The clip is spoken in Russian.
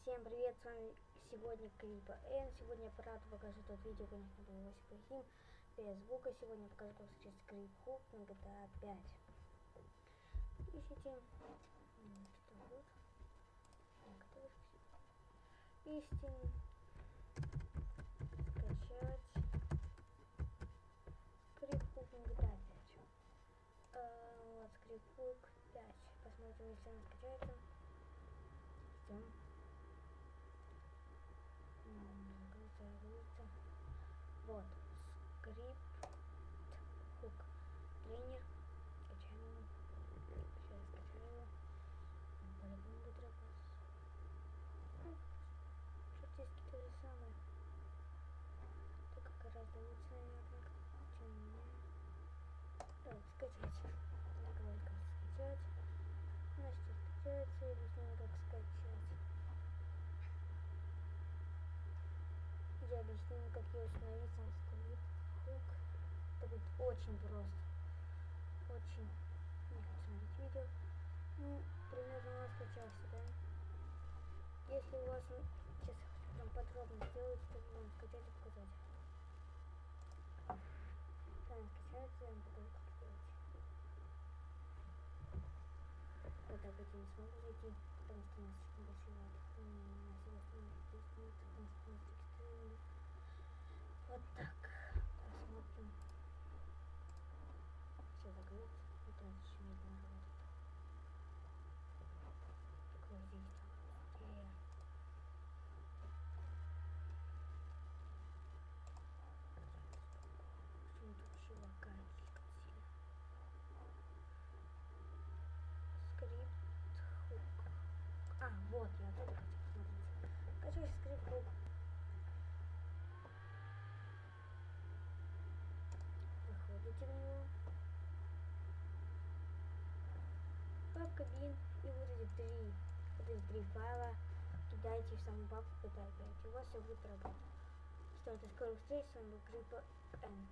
Всем привет, с вами сегодня Крипа Н. Сегодня я покажу тот видео, конечно, было очень плохим, без звука. Сегодня покажу, как скачать скрип-хук на GTA 5. Ищите, что тут, ищите, скачать скрип-хук на GTA 5. Вот, скрип-хук 5. Посмотрим, если он скачается. Ждем. Загрузится. Вот, скрипт хук тренер. Скачаем его. Сейчас скачаю его. По-любому будет работать. Практически то же самое. Только гораздо лучше, наверное, чем у меня. Так, скачать. Говорю, как скачать. Значит, скачается, и объясню, как скачать. Я объясню, как ее установить, сам скрипт хук. Это будет очень просто. Очень. Не хочу смотреть видео. Ну, примерно у вас скачался, да? Если у вас сейчас прям подробно сделать, то вам скачать и показать. Там скачается, я вам покажу, как сделать. Вот так вот я не смогу зайти, потому что у нас очень большой лайк. У нас регистрировали. Вот так. Посмотрим. Все загрузится. Вот он еще медленно работает. Такое здесь там. Почему тут еще лагает слишком сильно? Скрипт хук. А, вот, я тут хотел, смотрите. Качаю скрипт хук. Заходите в него. Папка bin, и вот эти три файла кидайте в саму папку GTA 5. У вас все будет работать. Что это скоро встреч, с вами был Крипа Н.